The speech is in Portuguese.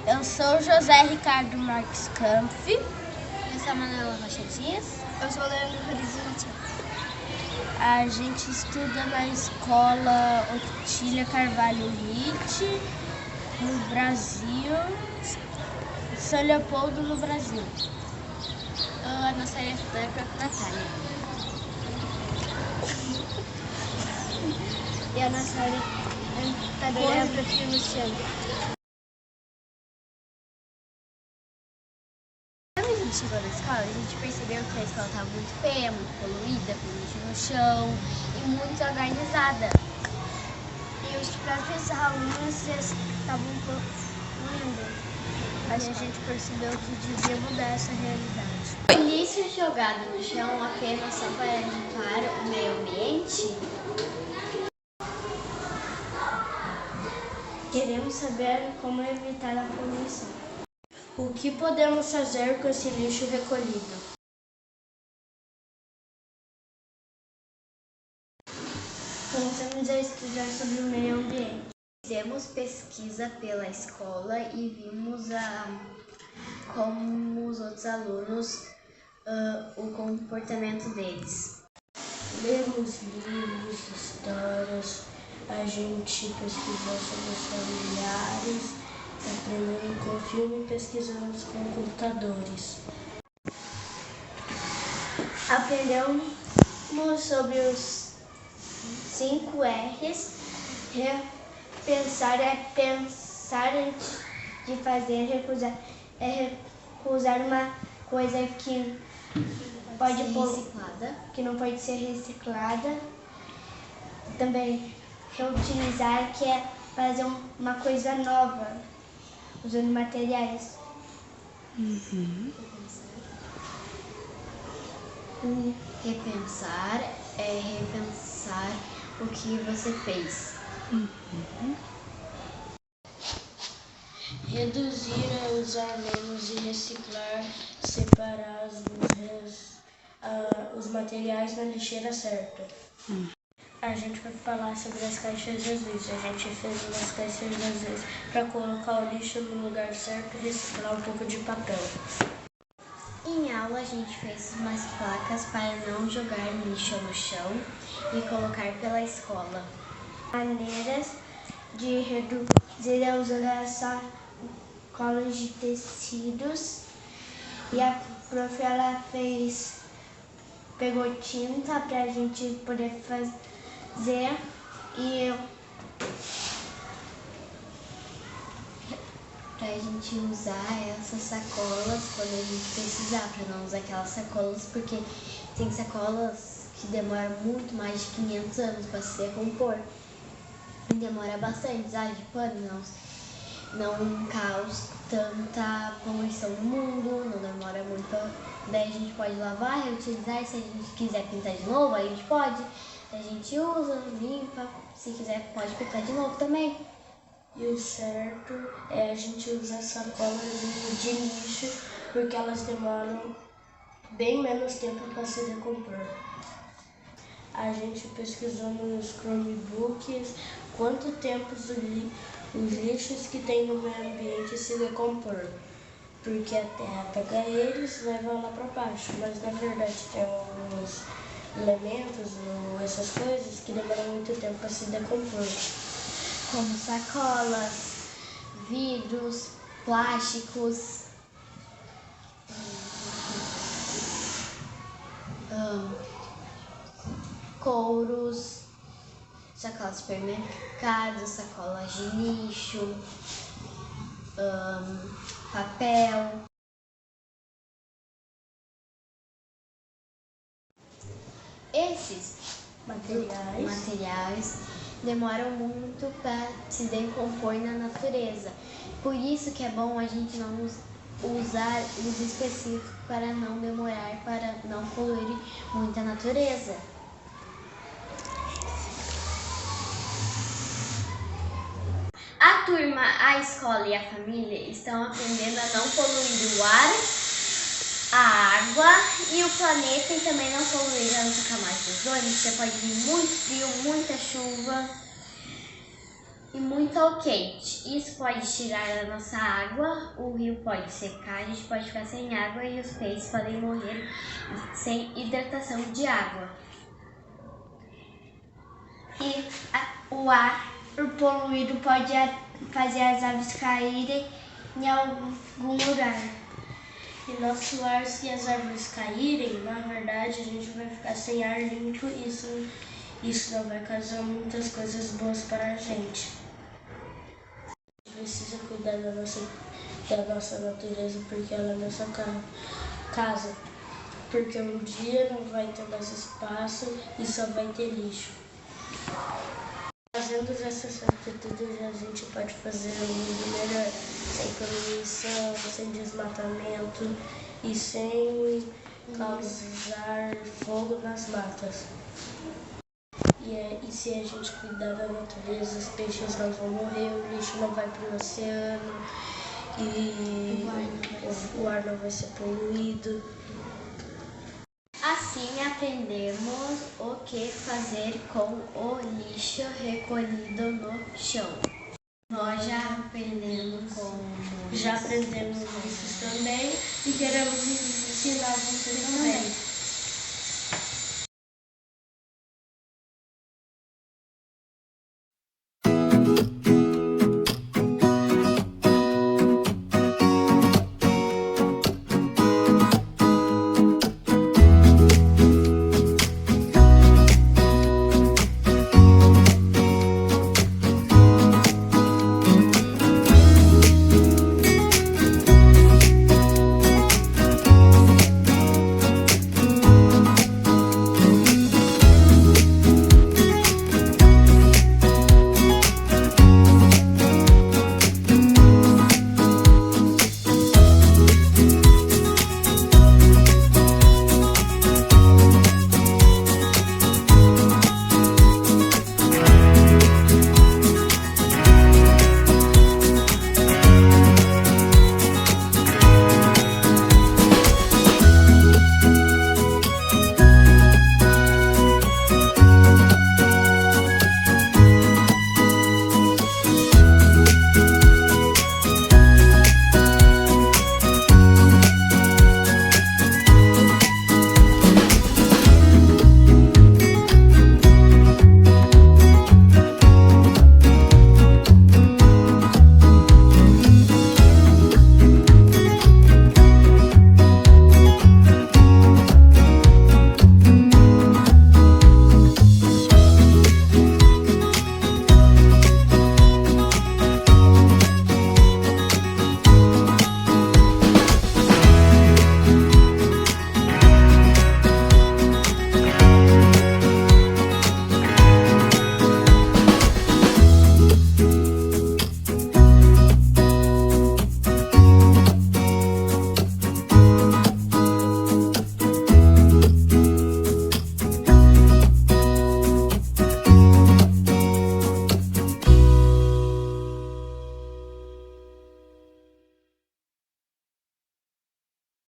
Eu sou José Ricardo Marques Kampf. Eu sou a Manuela Rocha Dias. Eu sou a Leandro Horizonte. A gente estuda na escola Otília Carvalho Ritt, no Brasil, São Leopoldo, no Brasil. A nossa orientadora é a Prof. Natália. E a nossa orientadora é a Prof. Luciana. Quando a gente chegou na escola, a gente percebeu que a escola estava muito feia, muito poluída, com lixo no chão e muito desorganizada. E os próprios alunos estavam poluindo. A gente percebeu que devia mudar essa realidade. O lixo jogado no chão apenas só para limpar o meio ambiente? Queremos saber como evitar a poluição. O que podemos fazer com esse lixo recolhido? Começamos a estudar sobre o meio ambiente. Fizemos pesquisa pela escola e vimos como os outros alunos, o comportamento deles. Lemos livros, histórias, a gente pesquisou sobre os familiares, aprendemos com filme e pesquisamos com computadores. Aprendemos sobre os 5 R's. Repensar é pensar antes de fazer. Recusar é recusar uma coisa que que não pode ser reciclada. Também reutilizar, que é fazer uma coisa nova, usando materiais. Repensar é repensar o que você fez. Reduzir é usar menos e reciclar, separar os materiais na lixeira certa. A gente vai falar sobre as caixas azuis. A gente fez umas caixas azuis para colocar o lixo no lugar certo e reciclar um pouco de papel. Em aula a gente fez umas placas para não jogar lixo no chão e colocar pela escola. Maneiras de reduzir é usar sacolas de tecidos. E a prof, ela pegou tinta para a gente poder fazer e Pra gente usar essas sacolas quando a gente precisar, pra não usar aquelas sacolas, porque tem sacolas que demoram muito mais de 500 anos para se decompor. E demora bastante, usar de pano não causa tanta poluição no mundo, não demora muito. Daí a gente pode lavar, reutilizar, e se a gente quiser pintar de novo, a gente pode. A gente usa, limpa, se quiser pode pintar de novo também. E o certo é a gente usar sacolas de lixo, porque elas demoram bem menos tempo para se decompor. A gente pesquisou nos Chromebooks quanto tempo os lixos que tem no meio ambiente se decompor. Porque a terra pega eles e leva lá para baixo, mas na verdade tem alguns elementos ou essas coisas que demoram muito tempo para se decompor. Como sacolas, vidros, plásticos, couros, sacolas de supermercado, sacolas de lixo, papel. Esses materiais demoram muito para se decompor na natureza. Por isso que é bom a gente não usar os específicos para não demorar, para não poluir muito a natureza. A turma, a escola e a família estão aprendendo a não poluir o ar, a água e o planeta, e também não poluir a nossa camada de ozônio, porque pode vir muito frio, muita chuva. e muito ao quente. Isso pode tirar a nossa água, o rio pode secar, a gente pode ficar sem água e os peixes podem morrer sem hidratação de água. E o ar poluído pode fazer as aves caírem em algum lugar. E nosso ar, se as árvores caírem, na verdade a gente vai ficar sem ar limpo e isso não vai causar muitas coisas boas para a gente. A gente precisa cuidar da nossa natureza porque ela é nossa casa. Porque um dia não vai ter mais espaço e só vai ter lixo. Fazendo essas atitudes a gente pode fazer um mundo melhor, sem poluição, sem desmatamento e sem causar fogo nas matas. E se a gente cuidar da natureza, os peixes não vão morrer, o lixo não vai para o oceano e o ar não vai ser poluído. Assim aprendemos o que fazer com o lixo recolhido no chão. Nós já aprendemos isso também e queremos ensinar vocês também.